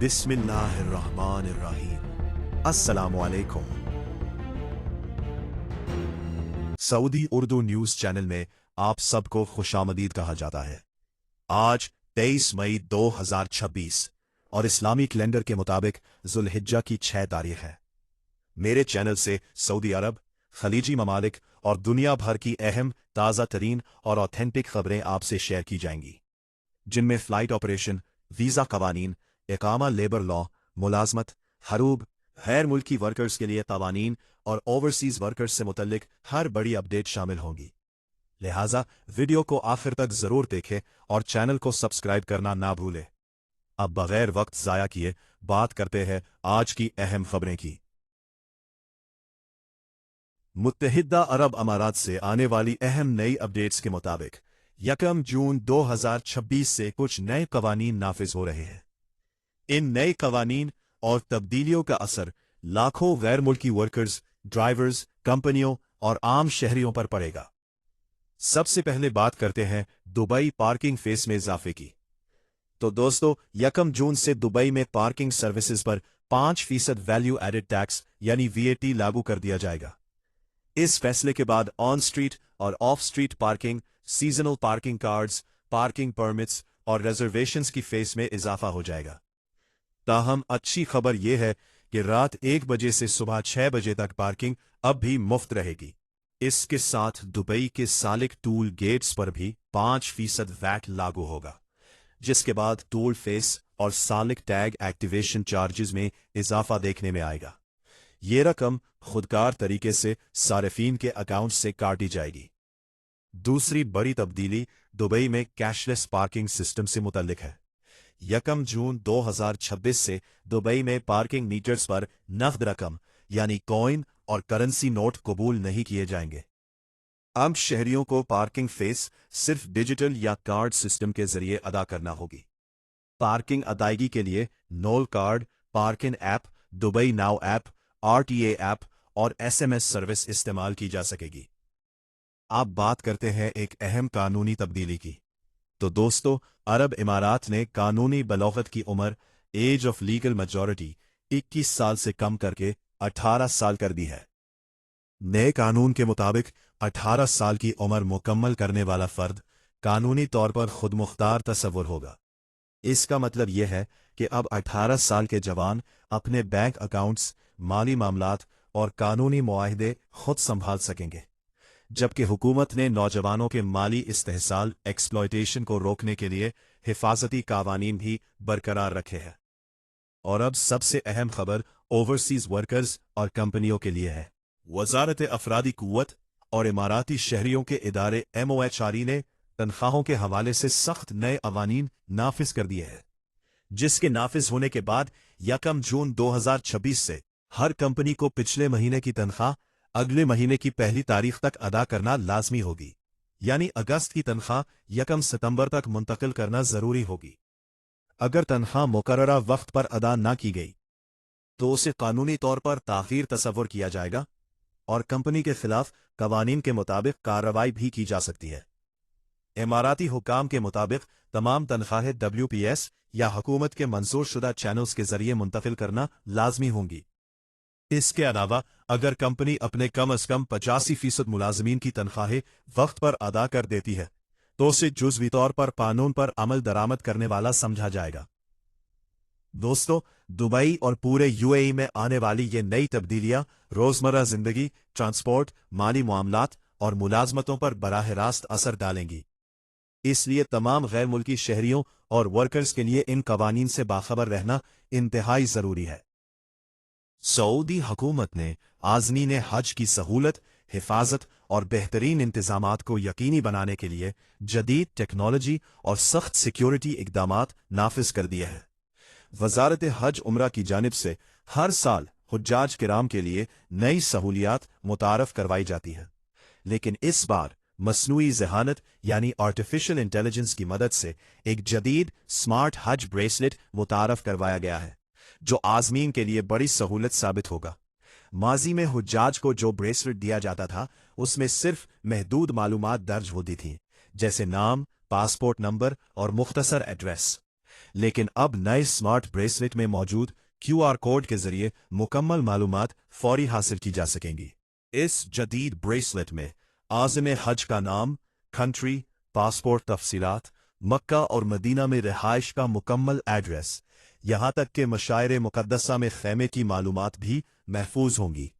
बिस्मिल्लाहिर्रहमानिर्रहीम। अस्सलामुअलैकुम। Saudi Urdu news channel में आप सबको खुशामदीद कहा जाता है। आज 23 मई 2026 और इस्लामी कैलेंडर के मुताबिक जुल्हिज्जा की 6 तारीख है। मेरे चैनल से सऊदी अरब, खलीजी ममालिक और दुनिया भर की अहम, ताज़ा तरीन और ऑथेंटिक खबरें आपसे शेयर की जाएंगी, जिनमें फ़्लाइट ऑपरेशन, वीज़ा कवानीन, इकामा लेबर लॉ, मुलाजमत, हरूब, गैर मुल्की वर्कर्स के लिए कवानीन और ओवरसीज़ वर्कर्स से मुतल्लिक हर बड़ी अपडेट शामिल होंगी। लिहाजा वीडियो को आखिर तक ज़रूर देखें और चैनल को सब्सक्राइब करना ना भूलें। अब बगैर वक्त ज़ाया किए बात करते हैं आज की अहम खबरें की। मुत्तहिदा अरब अमारात से आने वाली अहम नई अपडेट्स के मुताबिक 1 जून 2026 से कुछ नए कवानीन नाफिज हो रहे हैं। इन नए कवानीन और तब्दीलियों का असर लाखों गैर मुल्की वर्कर्स, ड्राइवर्स, कंपनियों और आम शहरियों पर पड़ेगा। सबसे पहले बात करते हैं दुबई पार्किंग फीस में इजाफे की। तो दोस्तों, 1 जून से दुबई में पार्किंग सर्विसेज पर 5% वैल्यू एडेड टैक्स यानी VAT लागू कर दिया जाएगा। इस फैसले के बाद ऑन स्ट्रीट और of street parking, seasonal parking cards, parking permits और रिजर्वेशंस की फीस में इजाफा हो जाएगा। ताहम अच्छी खबर यह है कि रात 1 बजे से सुबह 6 बजे तक पार्किंग अब भी मुफ्त रहेगी। इसके साथ दुबई के सालिक टूल गेट्स पर भी 5% वैट लागू होगा, जिसके बाद टोल फीस और सालिक टैग एक्टिवेशन चार्जेस में इजाफा देखने में आएगा। ये रकम खुदकार तरीके से सारिफीन के अकाउंट से काटी जाएगी। दूसरी बड़ी तब्दीली दुबई में कैशलेस पार्किंग सिस्टम से मुतल्लिक है। 1 जून 2026 से दुबई में पार्किंग मीटर्स पर नकद रकम यानी कॉइन और करेंसी नोट कबूल नहीं किए जाएंगे। अब शहरियों को पार्किंग फीस सिर्फ डिजिटल या कार्ड सिस्टम के जरिए अदा करना होगी। पार्किंग अदायगी के लिए Nol card, parking app, Dubai now app, RTA app और SMS सर्विस इस्तेमाल की जा सकेगी। अब बात करते हैं एक अहम कानूनी तब्दीली की। तो दोस्तों, अरब इमारात ने कानूनी बलौगत की उम्र एज ऑफ लीगल मेजॉरिटी 21 साल से कम करके 18 साल कर दी है। नए कानून के मुताबिक 18 साल की उम्र मुकम्मल करने वाला फर्द कानूनी तौर पर खुद मुख्तार तसव्वुर होगा। इसका मतलब यह है कि अब 18 साल के जवान अपने बैंक अकाउंट्स, माली मामलात और कानूनी मुआहदे खुद संभाल सकेंगे, जबकि हुकूमत ने नौजवानों के माली इस्तेहसाल एक्सप्लॉयटेशन को रोकने के लिए हिफाजती कावानीन भी बरकरार रखे हैं। और अब सबसे अहम खबर ओवरसीज वर्कर्स और कंपनियों के लिए है। वजारत अफरादी कुव्वत और इमाराती शहरियों के इदारे MOHRE ने तनख्वाहों के हवाले से सख्त नए कवानीन नाफिज कर दिए हैं, जिसके नाफिज होने के बाद 1 जून 2026 से हर कंपनी को पिछले महीने की तनख्वाह अगले महीने की पहली तारीख तक अदा करना लाजमी होगी, यानी अगस्त की तनख्वाह 1 सितंबर तक मुंतकिल करना जरूरी होगी। अगर तनख्वाह मुकर्ररा वक्त पर अदा न की गई तो उसे कानूनी तौर पर ताखीर तसव्वुर किया जाएगा और कंपनी के खिलाफ कवानीन के मुताबिक कार्रवाई भी की जा सकती है। इमाराती हुकाम के मुताबिक तमाम तनख्वाहें WPS या हुकूमत के मंजूर शुदा चैनल्स के जरिए मुंतकिल करना लाजमी होंगी। इसके अलावा अगर कंपनी अपने कम अज कम 85% मुलाजमीन की तनख्वाहें वक्त पर अदा कर देती है तो उसे जुज़वी तौर पर कानून पर अमल दरामद करने वाला समझा जाएगा। दोस्तों, दुबई और पूरे UAE में आने वाली ये नई तब्दीलियां रोजमर्रा जिंदगी, ट्रांसपोर्ट, माली मामलात और मुलाजमतों पर बराह रास्त असर डालेंगी। इसलिए तमाम गैर मुल्की शहरियों और वर्कर्स के लिए इन कवानीन से बाखबर रहना इंतहाई जरूरी है। सऊदी हुकूमत ने आज़मीन हज की सहूलत, हिफाजत और बेहतरीन इंतजामात को यकीनी बनाने के लिए जदीद टेक्नोलॉजी और सख्त सिक्योरिटी इकदामात नाफिज कर दिए हैं। वजारत हज उम्रा की जानिब से हर साल हुज्जाज किराम के लिए नई सहूलियात मुतारफ करवाई जाती है, लेकिन इस बार मसनूई ज़हानत यानी आर्टिफिशियल इंटेलिजेंस की मदद से एक जदीद स्मार्ट हज ब्रेसलेट मुतारफ करवाया गया है, जो आज़मीन के लिए बड़ी सहूलत साबित होगा। माजी में हुज्जाज को जो ब्रेसलेट दिया जाता था उसमें सिर्फ महदूद मालूमात दर्ज होती थीं, जैसे नाम, पासपोर्ट नंबर और मुख्तसर एड्रेस। लेकिन अब नए स्मार्ट ब्रेसलेट में मौजूद क्यूआर कोड के जरिए मुकम्मल मालूमात फौरी हासिल की जा सकेंगी। इस जदीद ब्रेसलेट में आज़िम हज का नाम, कंट्री, पासपोर्ट तफसीलात, मक्का और मदीना में रिहाइश का मुकम्मल एड्रेस, यहाँ तक कि मशायर मुकद्दसा में खैमे की मालूमात भी महफूज होंगी।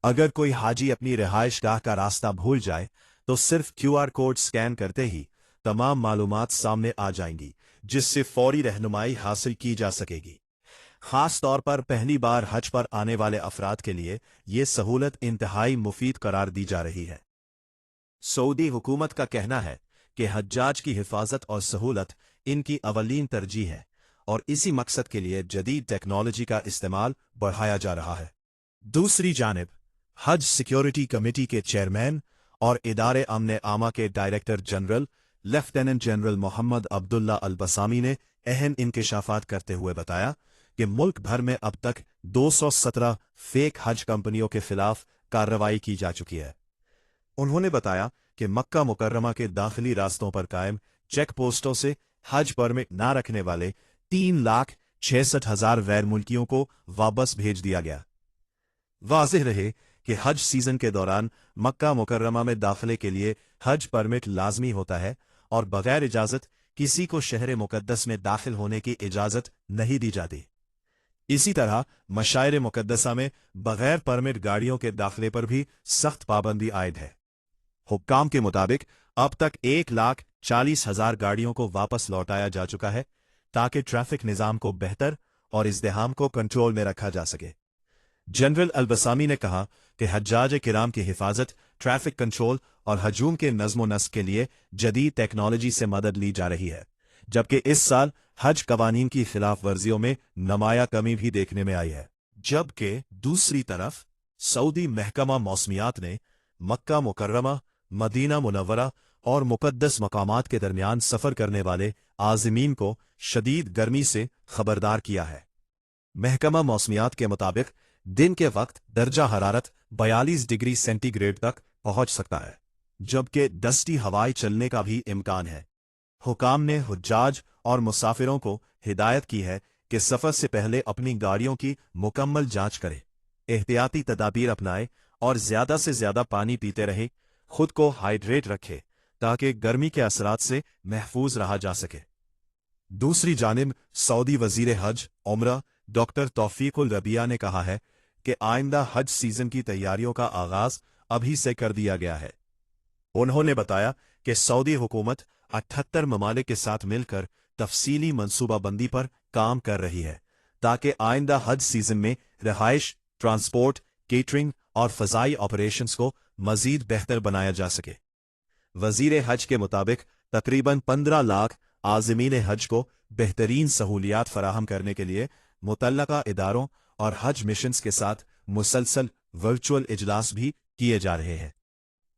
अगर कोई हाजी अपनी रिहाइशगाह का रास्ता भूल जाए तो सिर्फ क्यूआर कोड स्कैन करते ही तमाम मालूमात सामने आ जाएंगी, जिससे फौरी रहनुमाई हासिल की जा सकेगी। खास तौर पर पहली बार हज पर आने वाले अफराद के लिए ये सहूलत इंतहाई मुफीद करार दी जा रही है। सऊदी हुकूमत का कहना है कि हज्जाज की हिफाजत और सहूलत इनकी अवलीन तरजीह है और इसी मकसद के लिए जदीद टेक्नोलॉजी का इस्तेमाल बढ़ाया जा रहा है। दूसरी जानिब हज सिक्योरिटी कमेटी के चेयरमैन और इदारे अमन आमा के director general lieutenant general Mohammed Abdullah al Basami ने अहम इंकशाफात करते हुए बताया कि मुल्क भर में अब तक 217 फेक हज कंपनियों के खिलाफ कार्रवाई की जा चुकी है। उन्होंने बताया कि मक्का मुकर्रमा के दाखिली रास्तों पर कायम चेक पोस्टों से हज परमिट न रखने वाले 3,66,000 गैर मुल्कियों को वापस भेज दिया गया। वाज़ेह रहे कि हज सीजन के दौरान मक्का मुकर्रमा में दाखिले के लिए हज परमिट लाजमी होता है और बगैर इजाजत किसी को शहर मुकद्दस में दाखिल होने की इजाजत नहीं दी जाती। इसी तरह मशायर मुकद्दसा में बगैर परमिट गाड़ियों के दाखिले पर भी सख्त पाबंदी आयद है। हुक्काम के मुताबिक अब तक 1,40,000 गाड़ियों को वापस लौटाया जा चुका है ताकि ट्रैफिक निज़ाम को बेहतर और इज़्दिहाम को कंट्रोल में रखा जा सके। जनरल अलबसामी ने कहा कि हज्जाज किराम की हिफाजत, ट्रैफिक कंट्रोल और हजूम के नज़्म नस्क के लिए जदीद टेक्नोलॉजी से मदद ली जा रही है, जबकि इस साल हज कवानीन की खिलाफ वर्जियों में नुमाया कमी भी देखने में आई है। जबकि दूसरी तरफ सऊदी महकमा मौसमियात ने मक्का मुकर्रमा, मदीना मुनव्वरा और मुकद्दस मकामात के दरमियान सफ़र करने वाले आज़मीन को शदीद गर्मी से खबरदार किया है। महकमा मौसमियात के मुताबिक दिन के वक्त दर्जा हरारत 42 डिग्री सेंटीग्रेड तक पहुंच सकता है, जबकि डस्टी हवाएं चलने का भी इम्कान है। हुकाम ने हुज्जाज और मुसाफिरों को हिदायत की है कि सफ़र से पहले अपनी गाड़ियों की मुकम्मल जांच करें, एहतियाती तदाबीर अपनाएं और ज़्यादा से ज़्यादा पानी पीते रहें, खुद को हाइड्रेट रखें ताकि गर्मी के असरात से महफूज रहा जा सके। दूसरी जानिब सऊदी वज़ीर हज उम्रा डॉक्टर तौफीकुल रबिया ने कहा है कि आइंदा हज सीजन की तैयारियों का आगाज अभी से कर दिया गया है। उन्होंने बताया कि सऊदी हुकूमत 78 ममालिक के साथ मिलकर तफसीली मनसूबाबंदी पर काम कर रही है ताकि आइंदा हज सीजन में रिहाइश, ट्रांसपोर्ट, केटरिंग और फ़ज़ाई ऑपरेशंस को मज़ीद बेहतर बनाया जा सके। वज़ीर हज के मुताबिक तकरीबन 15 लाख आज़मीन हज को बेहतरीन सहूलियात फराहम करने के लिए मुतल्लका इदारों और हज मिशंस के साथ मुसलसल वर्चुअल इजलास भी किए जा रहे हैं।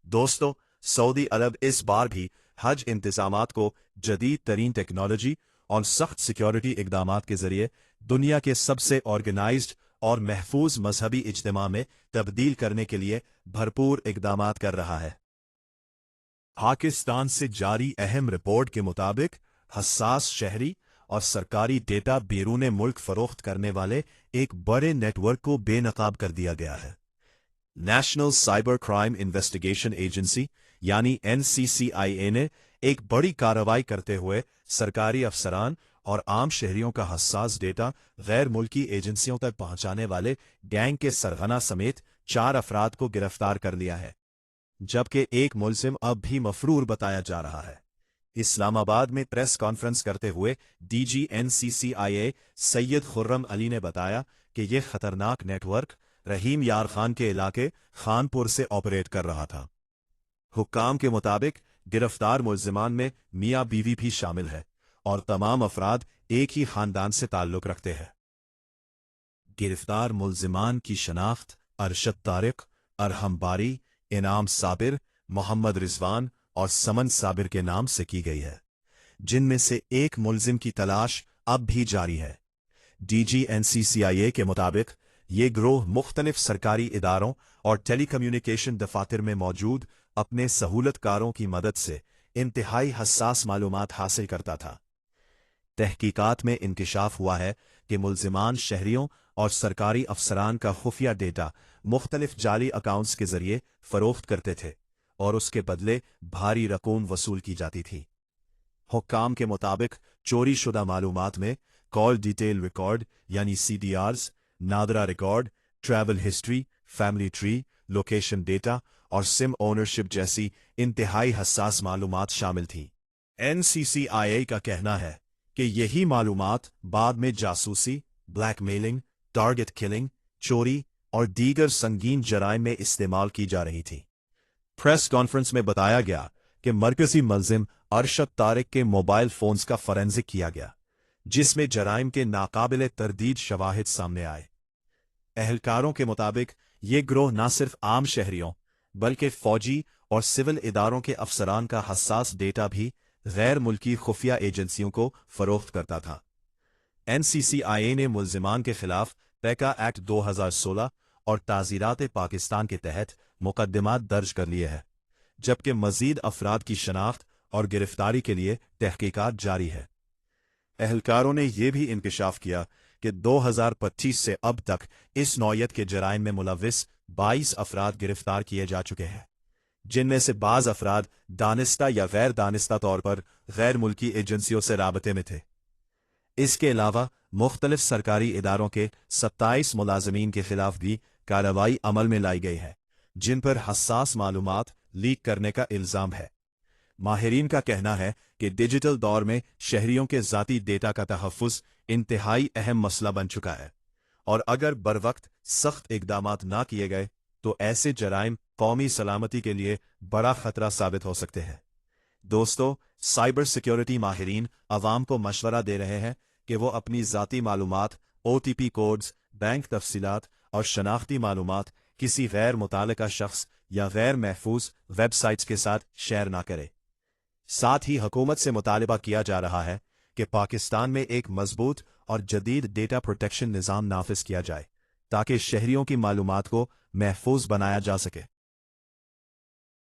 दोस्तों, सऊदी अरब इस बार भी हज इंतजामात को जदीद तरीन टेक्नोलॉजी और सख्त सिक्योरिटी इकदामात के जरिए दुनिया के सबसे ऑर्गेनाइज्ड और महफूज मजहबी इज्तिमा में तब्दील करने के लिए भरपूर इकदामात कर रहा है। पाकिस्तान से जारी अहम रिपोर्ट के मुताबिक हसास शहरी और सरकारी डेटा बैरून मुल्क फरोख्त करने वाले एक बड़े नेटवर्क को बेनकाब कर दिया गया है। National cyber crime investigation agency यानी NCCIA ने एक बड़ी कार्रवाई करते हुए सरकारी अफसरान और आम शहरियों का हसास डेटा गैर मुल्की एजेंसियों तक पहुंचाने वाले गैंग के सरगना समेत 4 अफराद को गिरफ्तार कर लिया है, जबकि एक मुलजिम अब भी मफरूर बताया जा रहा है। इस्लामाबाद में प्रेस कॉन्फ्रेंस करते हुए DG NCCIA सैयद खुर्रम अली ने बताया कि यह खतरनाक नेटवर्क रहीम यार खान के इलाके खानपुर से ऑपरेट कर रहा था। हुक्काम के मुताबिक गिरफ्तार मुलजिमान में मियाँ बीवी भी शामिल है और तमाम अफराद एक ही खानदान से ताल्लुक रखते हैं। गिरफ्तार मुलजिमान की शनाख्त अरशद तारिक, अरहम बारी, इनाम साबिर, मोहम्मद रिजवान और समन साबिर के नाम से की गई है, जिनमें से एक मुलजिम की तलाश अब भी जारी है। DG NCCIA के मुताबिक ये गिरोह मुख्तलिफ सरकारी इदारों और टेलीकम्युनिकेशन दफातर में मौजूद अपने सहूलतकारों की मदद से इंतहाई हसास मालूमात हासिल करता था। تحقیقات میں انکشاف ہوا ہے کہ ملزمان شہریوں اور سرکاری افسران کا خفیہ ڈیٹا مختلف جعلی اکاؤنٹس کے ذریعے فروخت کرتے تھے اور اس کے بدلے بھاری رقوم وصول کی جاتی تھی۔ حکام کے مطابق چوری شدہ معلومات میں کال ڈیٹیل ریکارڈ یعنی CDRs، NADRA record, travel history, family tree, location data اور سم اونرشپ جیسی انتہائی حساس معلومات شامل تھیں۔ NCCIA کا کہنا ہے کہ یہی معلومات بعد میں جاسوسی، بلیک میلنگ، ٹارگٹ کلنگ، چوری اور دیگر سنگین جرائم میں استعمال کی جا رہی تھی۔ پریس کانفرنس میں بتایا گیا کہ مرکزی ملزم ارشد طارق کے موبائل فونز کا فورینزک کیا گیا، جس میں جرائم کے ناقابل تردید شواہد سامنے آئے۔ اہلکاروں کے مطابق یہ گروہ نہ صرف عام شہریوں بلکہ فوجی اور سول اداروں کے افسران کا حساس ڈیٹا بھی غیر ملکی خفیہ ایجنسیوں کو فروخت کرتا تھا۔ NCCIA نے ملزمان کے خلاف پیکا ایکٹ 2016 اور تعزیرات پاکستان کے تحت مقدمات درج کر لیے ہیں، جبکہ مزید افراد کی شناخت اور گرفتاری کے لیے تحقیقات جاری ہے۔ اہلکاروں نے یہ بھی انکشاف کیا کہ 2025 سے اب تک اس نوعیت کے جرائم میں ملوث 22 افراد گرفتار کیے جا چکے ہیں، جن میں سے بعض افراد دانستہ یا غیر دانستہ طور پر غیر ملکی ایجنسیوں سے رابطے میں تھے۔ اس کے علاوہ مختلف سرکاری اداروں کے 27 ملازمین کے خلاف بھی کارروائی عمل میں لائی گئی ہے، جن پر حساس معلومات لیک کرنے کا الزام ہے۔ ماہرین کا کہنا ہے کہ ڈیجیٹل دور میں شہریوں کے ذاتی ڈیٹا کا تحفظ انتہائی اہم مسئلہ بن چکا ہے، اور اگر بروقت سخت اقدامات نہ کیے گئے تو ایسے جرائم قومی سلامتی کے لیے بڑا خطرہ ثابت ہو سکتے ہیں۔ دوستو، سائبر سیکیورٹی ماہرین عوام کو مشورہ دے رہے ہیں کہ وہ اپنی ذاتی معلومات، OTP کوڈز، بینک تفصیلات اور شناختی معلومات کسی غیر متعلقہ شخص یا غیر محفوظ ویب سائٹس کے ساتھ شیئر نہ کریں۔ ساتھ ہی حکومت سے مطالبہ کیا جا رہا ہے کہ پاکستان میں ایک مضبوط اور جدید ڈیٹا پروٹیکشن نظام نافذ کیا جائے تاکہ شہریوں کی معلومات کو محفوظ بنایا جا سکے۔